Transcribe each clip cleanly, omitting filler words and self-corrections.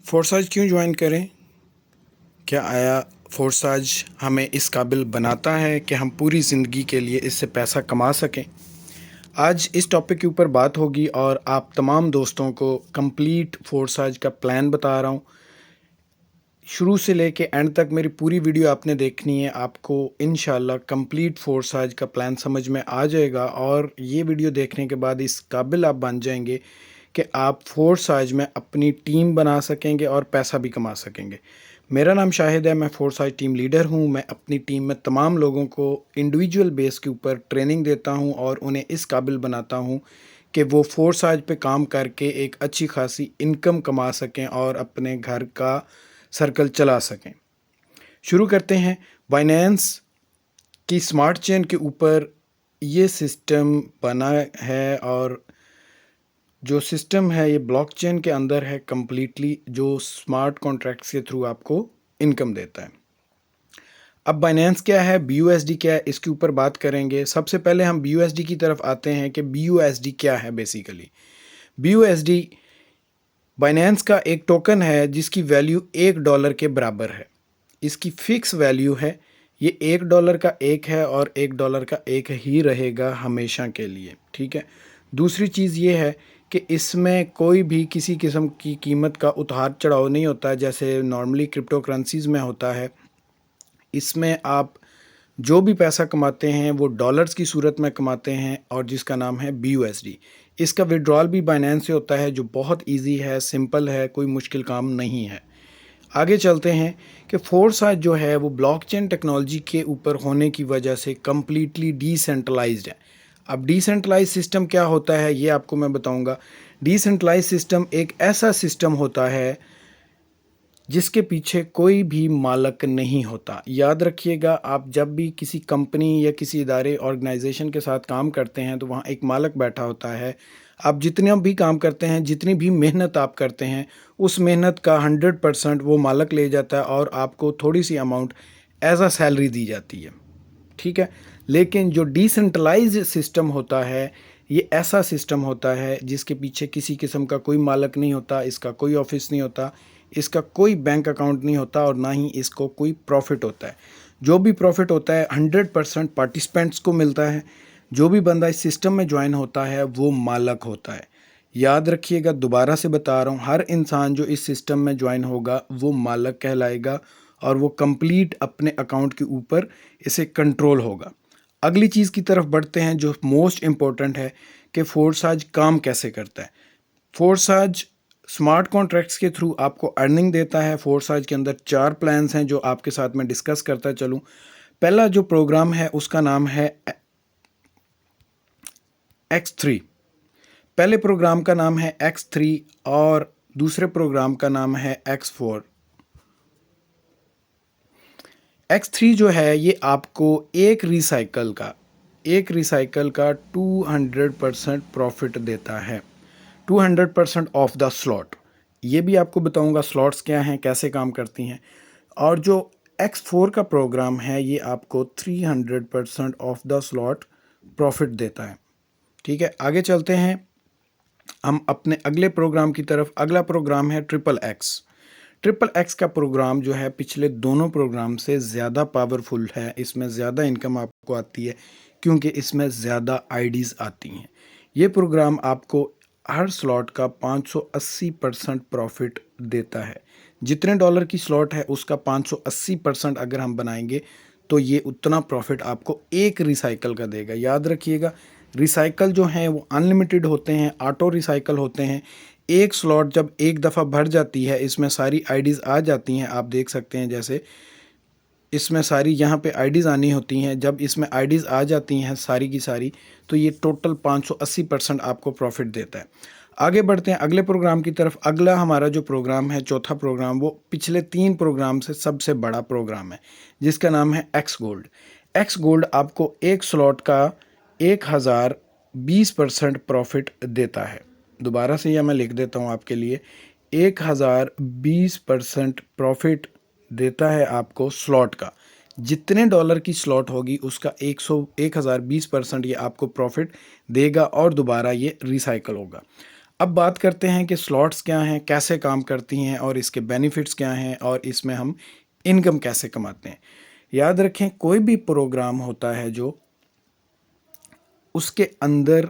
Forsage क्यों join करें? क्या आया फोर्साज हमें इस काबिल बनाता है कि हम पूरी ज़िंदगी के लिए इससे पैसा कमा सकें? आज इस टॉपिक के ऊपर बात होगी और आप तमाम दोस्तों को कंप्लीट फोर्साज का प्लान बता रहा हूँ। शुरू से लेके एंड तक मेरी पूरी वीडियो आपने देखनी है। आपको इंशाल्लाह कंप्लीट फोर्साज का प्लान समझ में आ जाएगा और ये वीडियो देखने के बाद इस काबिल आप बन जाएंगे कि आप फोर्साज में अपनी टीम बना सकेंगे और पैसा भी कमा सकेंगे। मेरा नाम शाहिद है, मैं फोर्साज टीम लीडर हूँ। मैं अपनी टीम में तमाम लोगों को इंडिविजुअल बेस के ऊपर ट्रेनिंग देता हूँ और उन्हें इस काबिल बनाता हूँ कि वो फोर्साज पे काम करके एक अच्छी खासी इनकम कमा सकें और अपने घर का सर्कल चला सकें। शुरू करते हैं। बाइनेंस की स्मार्ट चेन के ऊपर ये सिस्टम बना है और जो सिस्टम है ये ब्लॉकचेन के अंदर है कम्प्लीटली, जो स्मार्ट कॉन्ट्रैक्ट्स के थ्रू आपको इनकम देता है। अब बाइनेंस क्या है, BUSD क्या है, इसके ऊपर बात करेंगे। सबसे पहले हम BUSD की तरफ आते हैं कि BUSD क्या है। बेसिकली BUSD बाइनेंस का एक टोकन है जिसकी वैल्यू $1 के बराबर है। इसकी फ़िक्स वैल्यू है, ये $1 का एक है और $1 का एक ही रहेगा हमेशा के लिए, ठीक है। दूसरी चीज़ ये है कि इसमें कोई भी किसी किस्म की कीमत का उतार चढ़ाव नहीं होता है जैसे नॉर्मली क्रिप्टो करेंसीज़ में होता है। इसमें आप जो भी पैसा कमाते हैं वो डॉलर्स की सूरत में कमाते हैं और जिसका नाम है BUSD। इसका विड्रॉल भी बाइनेंस से होता है जो बहुत इजी है, सिंपल है, कोई मुश्किल काम नहीं है। आगे चलते हैं कि फोर्साज जो है वो ब्लॉकचेन टेक्नोलॉजी के ऊपर होने की वजह से कम्प्लीटली डिसेंट्रलाइज्ड है। अब डिसेंट्रलाइज सिस्टम क्या होता है ये आपको मैं बताऊंगा। डिसेंट्रलाइज सिस्टम एक ऐसा सिस्टम होता है जिसके पीछे कोई भी मालिक नहीं होता। याद रखिएगा, आप जब भी किसी कंपनी या किसी इदारे ऑर्गेनाइजेशन के साथ काम करते हैं तो वहाँ एक मालिक बैठा होता है। आप जितना भी काम करते हैं, जितनी भी मेहनत आप करते हैं, उस मेहनत का 100% वो मालिक ले जाता है और आपको थोड़ी सी अमाउंट एज अ सैलरी दी जाती है, ठीक है। लेकिन जो डिसेंट्रलाइज सिस्टम होता है ये ऐसा सिस्टम होता है जिसके पीछे किसी किस्म का कोई मालिक नहीं होता, इसका कोई ऑफिस नहीं होता, इसका कोई बैंक अकाउंट नहीं होता और ना ही इसको कोई प्रॉफिट होता है। जो भी प्रॉफिट होता है 100% पार्टिसिपेंट्स को मिलता है। जो भी बंदा इस सिस्टम में ज्वाइन होता है वो मालिक होता है। याद रखिएगा, दोबारा से बता रहा हूँ, हर इंसान जो इस सिस्टम में ज्वाइन होगा वो मालिक कहलाएगा और वो कंप्लीट अपने अकाउंट के ऊपर इसे कंट्रोल होगा। अगली चीज़ की तरफ बढ़ते हैं जो मोस्ट इम्पोर्टेंट है कि फोर्साज काम कैसे करता है। फोर्साज स्मार्ट कॉन्ट्रैक्ट्स के थ्रू आपको अर्निंग देता है। फोर्साज के अंदर 4 प्लान्स हैं जो आपके साथ मैं डिस्कस करता चलूँ। पहला जो प्रोग्राम है उसका नाम है X3। पहले प्रोग्राम का नाम है X3 और दूसरे प्रोग्राम का नाम है X4। X3 जो है ये आपको एक रिसाइकल का 200% प्रॉफिट देता है, 200% ऑफ द स्लॉट। ये भी आपको बताऊंगा स्लॉट्स क्या हैं, कैसे काम करती हैं। और जो X4 का प्रोग्राम है ये आपको 300% ऑफ द स्लॉट प्रॉफिट देता है, ठीक है। आगे चलते हैं हम अपने अगले प्रोग्राम की तरफ। अगला प्रोग्राम है ट्रिपल एक्स का प्रोग्राम जो है पिछले दोनों प्रोग्राम से ज़्यादा पावरफुल है। इसमें ज़्यादा इनकम आपको आती है क्योंकि इसमें ज़्यादा आईडीज़ आती हैं। ये प्रोग्राम आपको हर स्लॉट का 580% प्रॉफिट देता है। जितने डॉलर की स्लॉट है उसका 580% अगर हम बनाएंगे तो ये उतना प्रॉफिट आपको एक रिसाइकल का देगा। याद रखिएगा, रिसाइकल जो हैं वो अनलिमिटेड होते हैं, ऑटो रिसाइकल होते हैं। एक स्लॉट जब एक दफ़ा भर जाती है इसमें सारी आईडीज़ आ जाती हैं, आप देख सकते हैं जैसे इसमें सारी यहाँ पे आईडीज़ आनी होती हैं। जब इसमें आईडीज़ आ जाती हैं सारी की सारी तो ये टोटल 580% आपको प्रॉफिट देता है। आगे बढ़ते हैं अगले प्रोग्राम की तरफ। अगला हमारा जो प्रोग्राम है, चौथा प्रोग्राम, वो पिछले 3 प्रोग्राम से सबसे बड़ा प्रोग्राम है जिसका नाम है एक्स गोल्ड आपको एक स्लॉट का 1020% प्रॉफिट देता है। दोबारा से यह मैं लिख देता हूँ आपके लिए, 1020% प्रॉफिट देता है आपको स्लॉट का। जितने डॉलर की स्लॉट होगी उसका 1020% ये आपको प्रॉफिट देगा और दोबारा ये रिसाइकल होगा। अब बात करते हैं कि स्लॉट्स क्या हैं, कैसे काम करती हैं और इसके बेनिफिट्स क्या हैं और इसमें हम इनकम कैसे कमाते हैं। याद रखें, कोई भी प्रोग्राम होता है जो उसके अंदर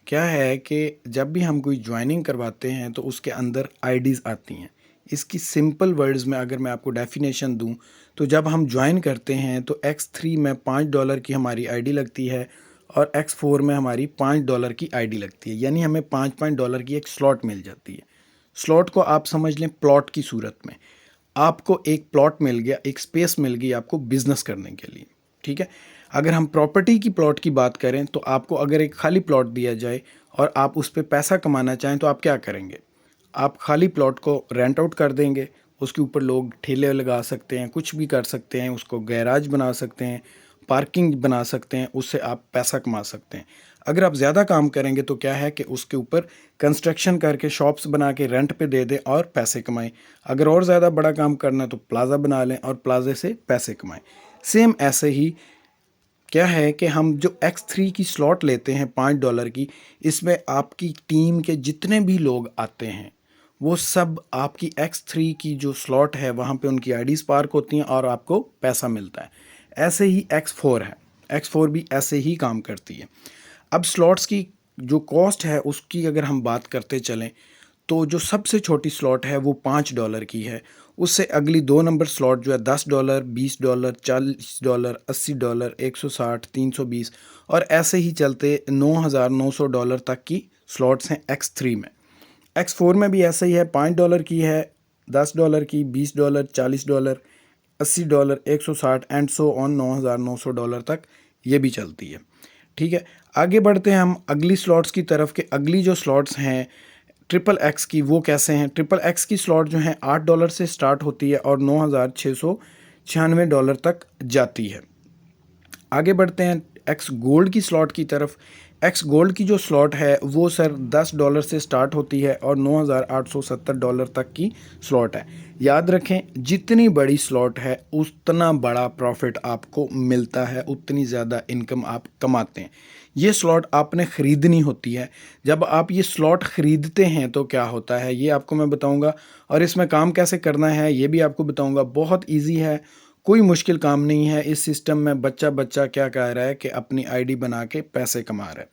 क्या है कि जब भी हम कोई ज्वाइनिंग करवाते हैं तो उसके अंदर आईडीज़ आती हैं। इसकी सिंपल वर्ड्स में अगर मैं आपको डेफिनेशन दूं तो जब हम ज्वाइन करते हैं तो X3 में $5 की हमारी आईडी लगती है और X4 में हमारी $5 की आईडी लगती है, यानी हमें $5 की एक स्लॉट मिल जाती है। स्लॉट को आप समझ लें प्लॉट की सूरत में। आपको एक प्लॉट मिल गया, एक स्पेस मिल गई आपको बिजनेस करने के लिए, ठीक है। अगर हम प्रॉपर्टी की प्लॉट की बात करें तो आपको अगर एक खाली प्लॉट दिया जाए और आप उस पर पैसा कमाना चाहें तो आप क्या करेंगे? आप खाली प्लॉट को रेंट आउट कर देंगे, उसके ऊपर लोग ठेले लगा सकते हैं, कुछ भी कर सकते हैं, उसको गैराज बना सकते हैं, पार्किंग बना सकते हैं, उससे आप पैसा कमा सकते हैं। अगर आप ज़्यादा काम करेंगे तो क्या है कि उसके ऊपर कंस्ट्रक्शन करके शॉप्स बना के रेंट पे दे दें और पैसे कमाएं। अगर और ज़्यादा बड़ा काम करना है तो प्लाज़ा बना लें और प्लाज़े से पैसे कमाएं। सेम ऐसे ही क्या है कि हम जो X3 की स्लॉट लेते हैं $5 की, इसमें आपकी टीम के जितने भी लोग आते हैं वो सब आपकी X3 की जो स्लॉट है वहाँ पे उनकी आईडीज़ पार्क होती हैं और आपको पैसा मिलता है। ऐसे ही X4 है, X4 भी ऐसे ही काम करती है। अब स्लॉट्स की जो कॉस्ट है उसकी अगर हम बात करते चलें तो जो सबसे छोटी स्लॉट है वो $5 की है। उससे अगली 2 नंबर स्लॉट जो है $10, $20, $40, $80, 160, 320 और ऐसे ही चलते $9,900 तक की स्लॉट्स हैं X3 में। X4 में भी ऐसा ही है, $5 की है, $10 की, $20, $40, $80, 160 एंड सो ऑन $9,900 तक ये भी चलती है, ठीक है। आगे बढ़ते हैं हम अगली स्लॉट्स की तरफ कि अगली जो स्लॉट्स हैं XXX की वो कैसे हैं। XXX की स्लॉट जो है $8 से स्टार्ट होती है और $9,696 तक जाती है। आगे बढ़ते हैं एक्स गोल्ड की स्लॉट की तरफ। एक्स गोल्ड की जो स्लॉट है वो सर $10 से स्टार्ट होती है और $9,870 तक की स्लॉट है। याद रखें, जितनी बड़ी स्लॉट है उतना बड़ा प्रॉफिट आपको मिलता है, उतनी ज़्यादा इनकम आप कमाते हैं। ये स्लॉट आपने ख़रीदनी होती है। जब आप ये स्लॉट ख़रीदते हैं तो क्या होता है ये आपको मैं बताऊंगा और इसमें काम कैसे करना है ये भी आपको बताऊंगा। बहुत इजी है, कोई मुश्किल काम नहीं है। इस सिस्टम में बच्चा बच्चा क्या कह रहा है कि अपनी आईडी बना के पैसे कमा रहा है।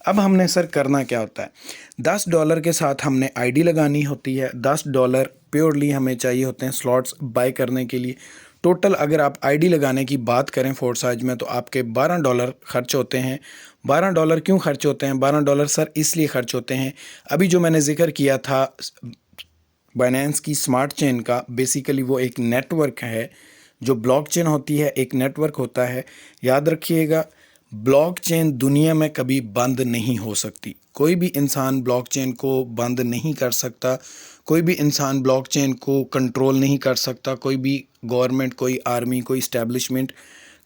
अब हमने सर करना क्या होता है, $10 के साथ हमने आईडी लगानी होती है। $10 प्योरली हमें चाहिए होते हैं स्लॉट्स बाय करने के लिए। टोटल अगर आप आईडी लगाने की बात करें फोर्साइज में तो आपके $12 खर्च होते हैं। $12 क्यों खर्च होते हैं? $12 सर इसलिए खर्च होते हैं, अभी जो मैंने जिक्र किया था बाइनेंस की स्मार्ट चेन का, बेसिकली वो एक नेटवर्क है। जो ब्लॉकचेन होती है एक नेटवर्क होता है। याद रखिएगा, ब्लॉकचेन दुनिया में कभी बंद नहीं हो सकती। कोई भी इंसान ब्लॉकचेन को बंद नहीं कर सकता, कोई भी इंसान ब्लॉकचेन को कंट्रोल नहीं कर सकता। कोई भी गवर्नमेंट, कोई आर्मी, कोई इस्टेब्लिशमेंट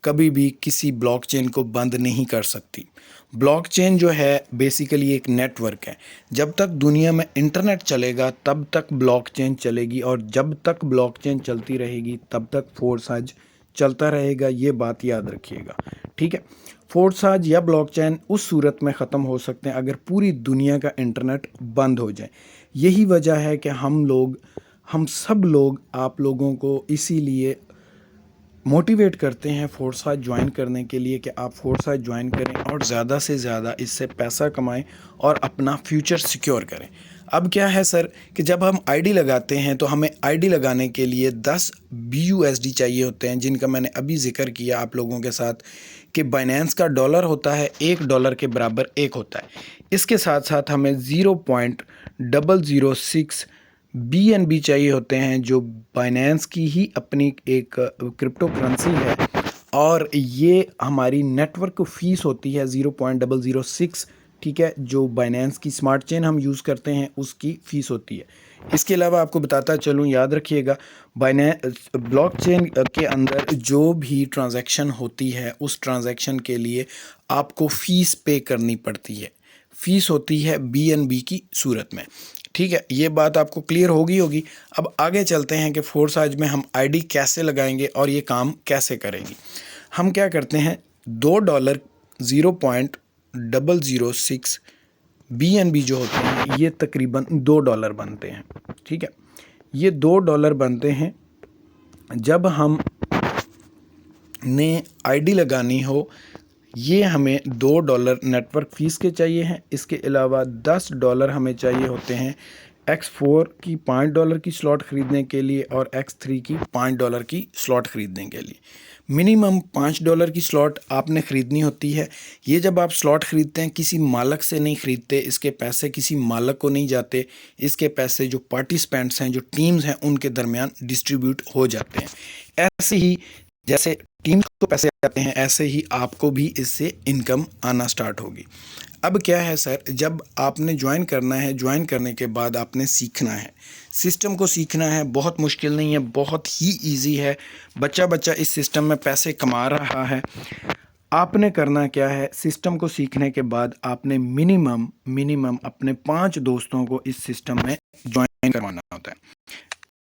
कभी भी किसी ब्लॉकचेन को बंद नहीं कर सकती। ब्लॉकचेन जो है बेसिकली एक नेटवर्क है। जब तक दुनिया में इंटरनेट चलेगा तब तक ब्लॉकचेन चलेगी और जब तक ब्लॉकचेन चलती रहेगी तब तक फोर्साज चलता रहेगा। ये बात याद रखिएगा, ठीक है। फोर्साज या ब्लॉकचेन उस सूरत में ख़त्म हो सकते हैं अगर पूरी दुनिया का इंटरनेट बंद हो जाए। यही वजह है कि हम सब लोग आप लोगों को इसीलिए मोटिवेट करते हैं फोर्साज ज्वाइन करने के लिए कि आप फोर्साज ज्वाइन करें और ज़्यादा से ज़्यादा इससे पैसा कमाएं और अपना फ्यूचर सिक्योर करें। अब क्या है सर कि जब हम आईडी लगाते हैं तो हमें आईडी लगाने के लिए 10 BUSD चाहिए होते हैं, जिनका मैंने अभी जिक्र किया आप लोगों के साथ कि बाइनेंस का डॉलर होता है $1 के बराबर 1 होता है। इसके साथ साथ हमें 0.006 BNB चाहिए होते हैं, जो बाइनेंस की ही अपनी एक क्रिप्टो करेंसी है और ये हमारी नेटवर्क फ़ीस होती है 0.006, ठीक है। जो बाइनेंस की स्मार्ट चेन हम यूज़ करते हैं उसकी फ़ीस होती है। इसके अलावा आपको बताता चलूँ, याद रखिएगा, बाइनेंस ब्लॉकचेन के अंदर जो भी ट्रांजैक्शन होती है उस ट्रांजैक्शन के लिए आपको फ़ीस पे करनी पड़ती है। फ़ीस होती है BNB की सूरत में, ठीक है। ये बात आपको क्लियर होगी। अब आगे चलते हैं कि फोर्साज में हम आईडी कैसे लगाएंगे और ये काम कैसे करेंगी। हम क्या करते हैं, $2 0.006 BNB जो होते हैं ये तकरीबन $2 बनते हैं। ठीक है, ये $2 बनते हैं। जब हम ने आईडी लगानी हो, ये हमें $2 नेटवर्क फ़ीस के चाहिए हैं। इसके अलावा $10 हमें चाहिए होते हैं X4 की $5 की स्लॉट ख़रीदने के लिए और X3 की $5 की स्लॉट ख़रीदने के लिए। मिनिमम $5 की स्लॉट आपने ख़रीदनी होती है। ये जब आप स्लॉट ख़रीदते हैं किसी मालक से नहीं ख़रीदते, इसके पैसे किसी मालक को नहीं जाते, इसके पैसे जो पार्टिसिपेंट्स हैं, जो टीम्स हैं, उनके दरमियान डिस्ट्रीब्यूट हो जाते हैं। ऐसे ही जैसे टीम को पैसे आते हैं, ऐसे ही आपको भी इससे इनकम आना स्टार्ट होगी। अब क्या है सर, जब आपने ज्वाइन करना है, ज्वाइन करने के बाद आपने सीखना है, सिस्टम को सीखना है। बहुत मुश्किल नहीं है, बहुत ही इजी है। बच्चा इस सिस्टम में पैसे कमा रहा है। आपने करना क्या है, सिस्टम को सीखने के बाद आपने मिनिमम अपने 5 दोस्तों को इस सिस्टम में ज्वाइन करवाना होता है।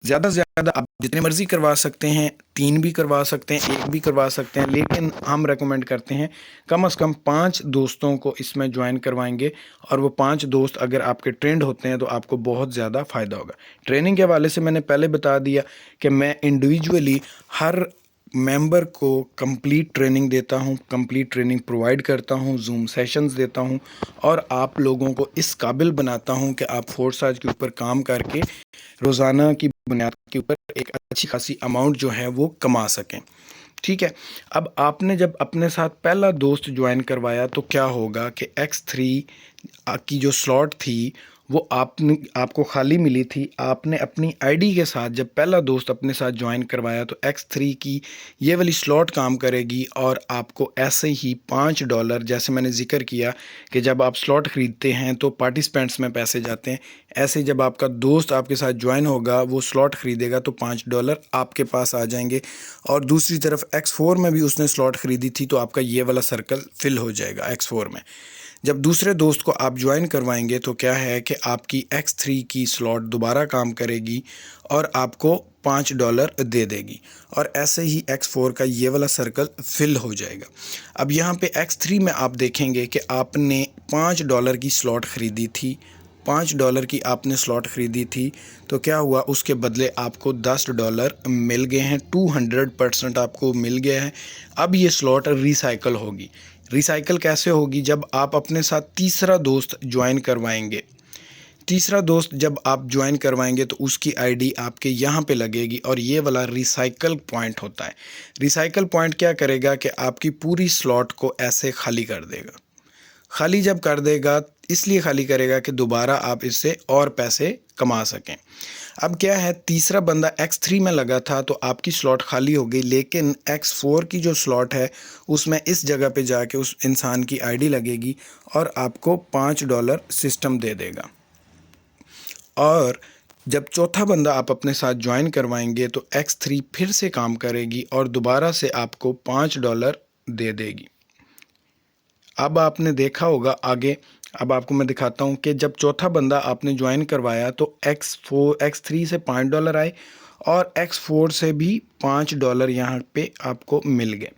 ज़्यादा से ज़्यादा आप जितने मर्ज़ी करवा सकते हैं, 3 भी करवा सकते हैं, 1 भी करवा सकते हैं, लेकिन हम रेकमेंड करते हैं कम से कम 5 दोस्तों को इसमें ज्वाइन करवाएंगे। और वो 5 दोस्त अगर आपके ट्रेंड होते हैं तो आपको बहुत ज़्यादा फ़ायदा होगा। ट्रेनिंग के हवाले से मैंने पहले बता दिया कि मैं इंडिविजुअली हर मेंबर को कंप्लीट ट्रेनिंग देता हूं, कंप्लीट ट्रेनिंग प्रोवाइड करता हूं, जूम सेशंस देता हूं और आप लोगों को इस काबिल बनाता हूं कि आप फोर्साज के ऊपर काम करके रोज़ाना की बुनियाद के ऊपर एक अच्छी खासी अमाउंट जो है वो कमा सकें। ठीक है, अब आपने जब अपने साथ पहला दोस्त ज्वाइन करवाया तो क्या होगा कि X3 की जो स्लॉट थी वो आपको खाली मिली थी। आपने अपनी आईडी के साथ जब पहला दोस्त अपने साथ ज्वाइन करवाया तो X3 की ये वाली स्लॉट काम करेगी और आपको ऐसे ही $5, जैसे मैंने जिक्र किया कि जब आप स्लॉट ख़रीदते हैं तो पार्टिसिपेंट्स में पैसे जाते हैं, ऐसे जब आपका दोस्त आपके साथ ज्वाइन होगा, वो स्लॉट ख़रीदेगा तो $5 आपके पास आ जाएंगे। और दूसरी तरफ X4 में भी उसने स्लॉट ख़रीदी थी तो आपका ये वाला सर्कल फिल हो जाएगा X4 में। जब दूसरे दोस्त को आप ज्वाइन करवाएंगे तो क्या है कि आपकी X3 की स्लॉट दोबारा काम करेगी और आपको $5 दे देगी और ऐसे ही X4 का ये वाला सर्कल फिल हो जाएगा। अब यहाँ पे X3 में आप देखेंगे कि आपने $5 की स्लॉट ख़रीदी थी, $5 की आपने स्लॉट ख़रीदी थी तो क्या हुआ, उसके बदले आपको $10 मिल गए हैं। 200% आपको मिल गया है। अब ये स्लॉट रिसाइकल होगी। रिसाइकल कैसे होगी, जब आप अपने साथ तीसरा दोस्त ज्वाइन करवाएंगे। तीसरा दोस्त जब आप ज्वाइन करवाएंगे तो उसकी आईडी आपके यहाँ पे लगेगी और ये वाला रिसाइकल पॉइंट होता है। रिसाइकल पॉइंट क्या करेगा कि आपकी पूरी स्लॉट को ऐसे खाली कर देगा। खाली जब कर देगा, इसलिए खाली करेगा कि दोबारा आप इससे और पैसे कमा सकें। अब क्या है, तीसरा बंदा X3 में लगा था तो आपकी स्लॉट खाली हो गई, लेकिन X4 की जो स्लॉट है उसमें इस जगह पे जाके उस इंसान की आईडी लगेगी और आपको $5 सिस्टम दे देगा। और जब चौथा बंदा आप अपने साथ ज्वाइन करवाएंगे तो X3 फिर से काम करेगी और दोबारा से आपको $5 दे देगी। अब आपने देखा होगा आगे, अब आपको मैं दिखाता हूँ कि जब चौथा बंदा आपने ज्वाइन करवाया तो X3 से $5 आए और X4 से भी $5 यहाँ पे आपको मिल गए।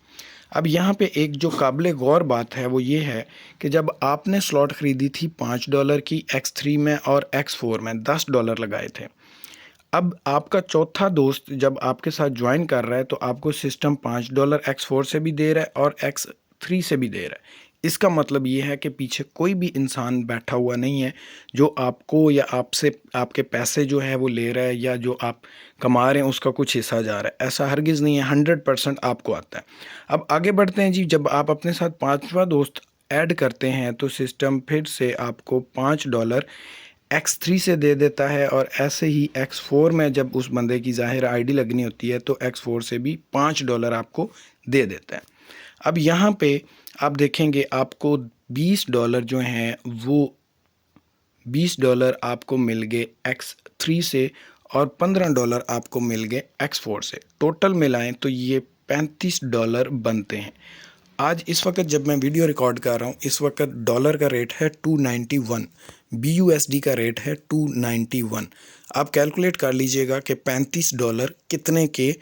अब यहाँ पे एक जो काबिल गौर बात है वो ये है कि जब आपने स्लॉट ख़रीदी थी $5 की X3 में और X4 में $10 लगाए थे। अब आपका चौथा दोस्त जब आपके साथ ज्वाइन कर रहा है तो आपको सिस्टम $5 X4 से भी दे रहा है और X3 से भी दे रहा है। इसका मतलब ये है कि पीछे कोई भी इंसान बैठा हुआ नहीं है जो आपको या आपसे आपके पैसे जो है वो ले रहा है या जो आप कमा रहे हैं उसका कुछ हिस्सा जा रहा है। ऐसा हरगिज़ नहीं है, 100% आपको आता है। अब आगे बढ़ते हैं जी। जब आप अपने साथ 5वां दोस्त ऐड करते हैं तो सिस्टम फिर से आपको $5 X3 से दे देता है और ऐसे ही X4 में जब उस बंदे की ज़ाहिर आईडी लगनी होती है तो X4 से भी $5 आपको दे देता है। अब यहाँ पे आप देखेंगे आपको $20 जो हैं वो $20 आपको मिल गए X3 से और $15 आपको मिल गए X4 से। टोटल मिलाएं तो ये $35 बनते हैं। आज इस वक्त जब मैं वीडियो रिकॉर्ड कर रहा हूँ, इस वक्त डॉलर का रेट है 291, BUSD का रेट है 291। आप कैलकुलेट कर लीजिएगा कि $35 कितने के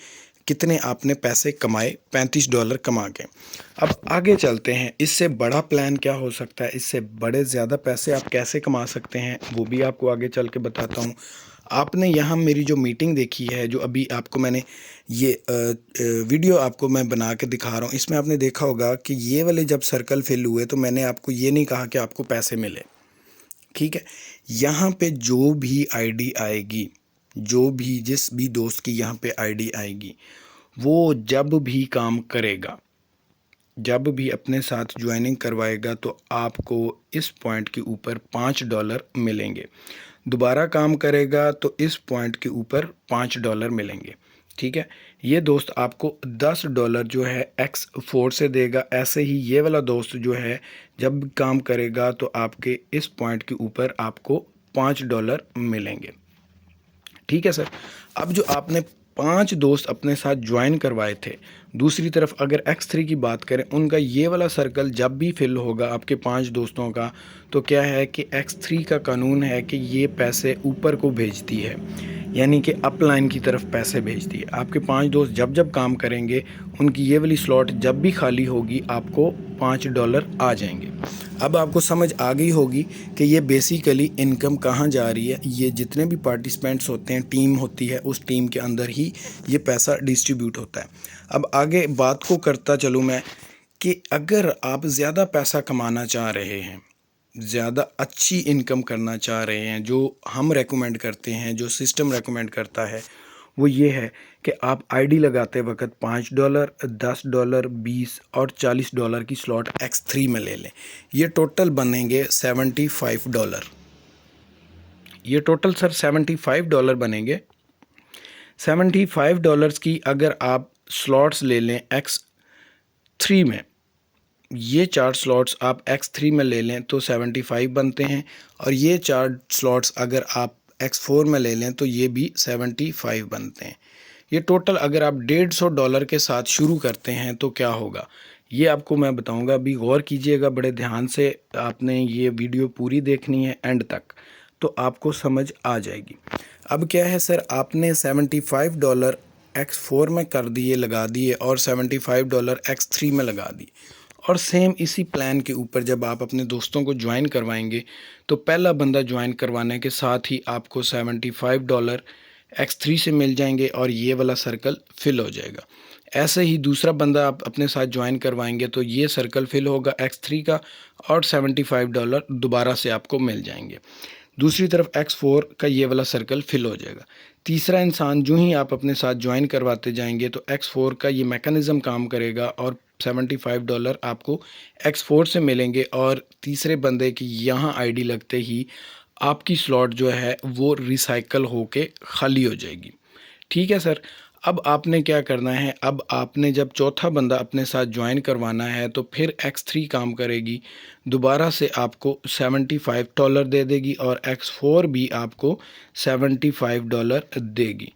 कितने आपने पैसे कमाए, $35 कमा के। अब आगे चलते हैं, इससे बड़ा प्लान क्या हो सकता है, इससे बड़े ज़्यादा पैसे आप कैसे कमा सकते हैं, वो भी आपको आगे चल के बताता हूँ। आपने यहाँ मेरी जो मीटिंग देखी है, जो अभी आपको मैंने ये वीडियो आपको मैं बना के दिखा रहा हूँ, इसमें आपने देखा होगा कि ये वाले जब सर्कल फिल हुए तो मैंने आपको ये नहीं कहा कि आपको पैसे मिले, ठीक है। यहाँ पे जो भी आईडी आएगी, जो भी जिस भी दोस्त की यहाँ पे आईडी आएगी, वो जब भी काम करेगा, जब भी अपने साथ ज्वाइनिंग करवाएगा तो आपको इस पॉइंट के ऊपर $5 मिलेंगे। दोबारा काम करेगा तो इस पॉइंट के ऊपर $5 मिलेंगे, ठीक है। ये दोस्त आपको $10 जो है X4 से देगा। ऐसे ही ये वाला दोस्त जो है जब भी काम करेगा तो आपके इस पॉइंट के ऊपर आपको $5 मिलेंगे, ठीक है सर। अब जो आपने 5 दोस्त अपने साथ ज्वाइन करवाए थे, दूसरी तरफ अगर X3 की बात करें, उनका ये वाला सर्कल जब भी फिल होगा आपके 5 दोस्तों का, तो क्या है कि X3 का कानून है कि ये पैसे ऊपर को भेजती है, यानी कि अपलाइन की तरफ पैसे भेजती है। आपके 5 दोस्त जब जब काम करेंगे, उनकी ये वाली स्लॉट जब भी खाली होगी आपको $5 आ जाएंगे। अब आपको समझ आ गई होगी कि ये बेसिकली इनकम कहाँ जा रही है। ये जितने भी पार्टिसिपेंट्स होते हैं, टीम होती है, उस टीम के अंदर ही ये पैसा डिस्ट्रीब्यूट होता है। अब आगे बात को करता चलूँ मैं कि अगर आप ज़्यादा पैसा कमाना चाह रहे हैं, ज़्यादा अच्छी इनकम करना चाह रहे हैं, जो हम रेकमेंड करते हैं, जो सिस्टम रेकमेंड करता है, वो ये है कि आप आईडी लगाते वक्त $5, $10, $20 और $40 की स्लॉट X3 में ले लें। ये टोटल बनेंगे $75। ये टोटल सर $75 बनेंगे। $75 की अगर आप स्लॉट्स ले लें X3 में, ये 4 स्लॉट्स आप X3 में ले लें तो 75 बनते हैं, और ये 4 स्लॉट्स अगर आप X4 में ले लें तो ये भी 75 बनते हैं। ये टोटल अगर आप $150 के साथ शुरू करते हैं तो क्या होगा, ये आपको मैं बताऊंगा। अभी गौर कीजिएगा बड़े ध्यान से, आपने ये वीडियो पूरी देखनी है एंड तक, तो आपको समझ आ जाएगी। अब क्या है सर, आपने $75 X4 में कर दिए, लगा दिए, और $75 X3 में लगा दिए। और सेम इसी प्लान के ऊपर जब आप अपने दोस्तों को ज्वाइन करवाएंगे तो पहला बंदा ज्वाइन करवाने के साथ ही आपको $75 X3 से मिल जाएंगे और ये वाला सर्कल फिल हो जाएगा। ऐसे ही दूसरा बंदा आप अपने साथ ज्वाइन करवाएंगे तो ये सर्कल फिल होगा X3 का, और $75 दोबारा से आपको मिल जाएंगे। दूसरी तरफ X4 का ये वाला सर्कल फिल हो जाएगा। तीसरा इंसान जो ही आप अपने साथ ज्वाइन करवाते जाएंगे तो X4 का ये मैकेनिज़्म काम करेगा और $75 आपको X4 से मिलेंगे, और तीसरे बंदे की यहाँ आईडी लगते ही आपकी स्लॉट जो है वो रिसाइकल होके खाली हो जाएगी, ठीक है सर। अब आपने क्या करना है, अब आपने जब चौथा बंदा अपने साथ ज्वाइन करवाना है तो फिर X3 काम करेगी, दोबारा से आपको $75 दे देगी, और X4 भी आपको $75 देगी।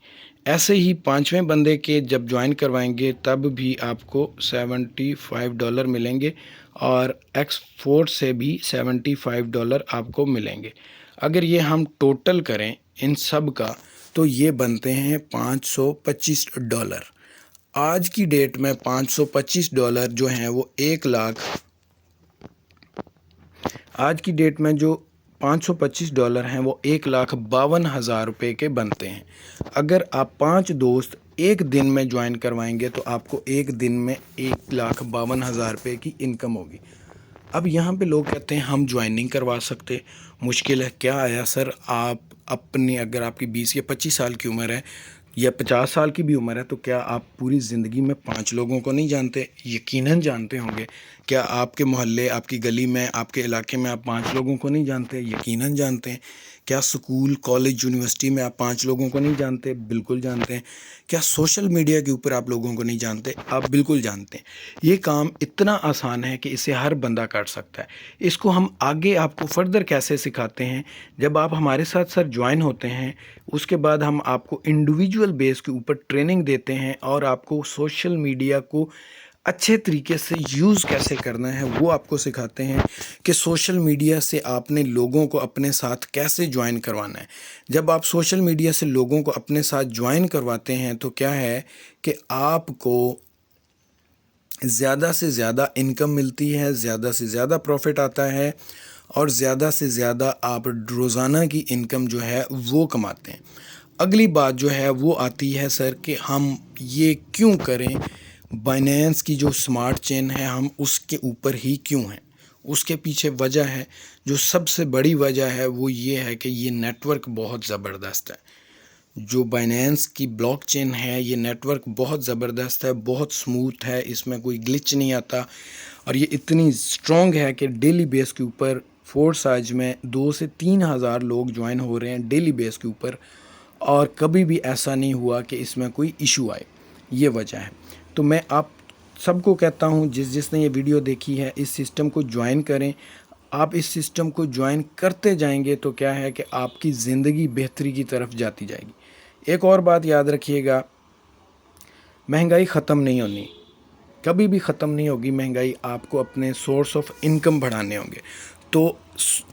ऐसे ही पांचवें बंदे के जब ज्वाइन करवाएंगे तब भी आपको $75 मिलेंगे, और X4 से भी $75 आपको मिलेंगे। अगर ये हम टोटल करें इन सब का तो ये बनते हैं $525। आज की डेट में $525 जो हैं वो 1,00,000, आज की डेट में जो $525 हैं वो 1,52,000 रुपये के बनते हैं। अगर आप 5 दोस्त एक दिन में ज्वाइन करवाएंगे तो आपको एक दिन में 1,52,000 रुपये की इनकम होगी। अब यहाँ पे लोग कहते हैं हम ज्वाइन नहीं करवा सकते, मुश्किल है। क्या आया सर, आप अपनी अगर आपकी 20 या 25 साल की उम्र है या 50 साल की भी उम्र है तो क्या आप पूरी ज़िंदगी में 5 लोगों को नहीं जानते? यकीनन जानते होंगे। क्या आपके मोहल्ले, आपकी गली में, आपके इलाके में आप 5 लोगों को नहीं जानते? यकीनन जानते हैं। क्या स्कूल, कॉलेज, यूनिवर्सिटी में आप 5 लोगों को नहीं जानते? बिल्कुल जानते हैं। क्या सोशल मीडिया के ऊपर आप लोगों को नहीं जानते? आप बिल्कुल जानते हैं। ये काम इतना आसान है कि इसे हर बंदा कर सकता है। इसको हम आगे आपको फर्दर कैसे सिखाते हैं, जब आप हमारे साथ सर ज्वाइन होते हैं उसके बाद हम आपको इंडिविजुअल बेस के ऊपर ट्रेनिंग देते हैं और आपको सोशल मीडिया को अच्छे तरीके से यूज़ कैसे करना है वो आपको सिखाते हैं कि सोशल मीडिया से आपने लोगों को अपने साथ कैसे ज्वाइन करवाना है। जब आप सोशल मीडिया से लोगों को अपने साथ ज्वाइन करवाते हैं तो क्या है कि आपको ज़्यादा से ज़्यादा इनकम मिलती है, ज़्यादा से ज़्यादा प्रॉफ़िट आता है और ज़्यादा से ज़्यादा आप रोज़ाना की इनकम जो है वो कमाते हैं। अगली बात जो है वो आती है सर कि हम ये क्यों करें, बाइनेंस की जो स्मार्ट चेन है हम उसके ऊपर ही क्यों हैं? उसके पीछे वजह है, जो सबसे बड़ी वजह है वो ये है कि ये नेटवर्क बहुत ज़बरदस्त है। जो बाइनेंस की ब्लॉकचेन है ये नेटवर्क बहुत ज़बरदस्त है, बहुत स्मूथ है, इसमें कोई ग्लिच नहीं आता और ये इतनी स्ट्रॉन्ग है कि डेली बेस के ऊपर फोर्स आज में 2 से 3 हज़ार लोग ज्वाइन हो रहे हैं डेली बेस के ऊपर और कभी भी ऐसा नहीं हुआ कि इसमें कोई इशू आए। ये वजह है। तो मैं आप सबको कहता हूँ जिसने ये वीडियो देखी है इस सिस्टम को ज्वाइन करें। आप इस सिस्टम को ज्वाइन करते जाएंगे तो क्या है कि आपकी ज़िंदगी बेहतरी की तरफ जाती जाएगी। एक और बात याद रखिएगा, महंगाई ख़त्म नहीं होनी, कभी भी ख़त्म नहीं होगी महंगाई। आपको अपने सोर्स ऑफ इनकम बढ़ाने होंगे। तो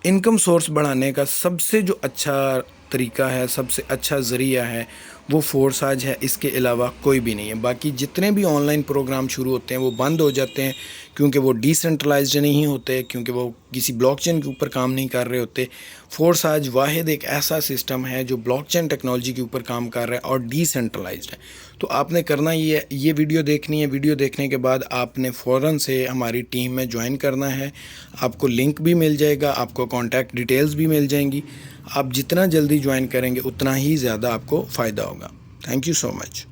इनकम सोर्स बढ़ाने का सबसे जो अच्छा तरीका है, सबसे अच्छा ज़रिया है वो फोर्साज है, इसके अलावा कोई भी नहीं है। बाकी जितने भी ऑनलाइन प्रोग्राम शुरू होते हैं वो बंद हो जाते हैं क्योंकि वो डिसेंट्रलाइज्ड नहीं होते, क्योंकि वो किसी ब्लॉकचेन के ऊपर काम नहीं कर रहे होते। फोर्साज वाहिद एक ऐसा सिस्टम है जो ब्लॉकचेन टेक्नोलॉजी के ऊपर काम कर रहा है और डिसेंट्रलाइज्ड है। तो आपने करना ये वीडियो देखनी है। वीडियो देखने के बाद आपने फ़ौरन से हमारी टीम में ज्वाइन करना है। आपको लिंक भी मिल जाएगा, आपको कॉन्टैक्ट डिटेल्स भी मिल जाएंगी। आप जितना जल्दी ज्वाइन करेंगे उतना ही ज़्यादा आपको फ़ायदा होगा। Thank you so much.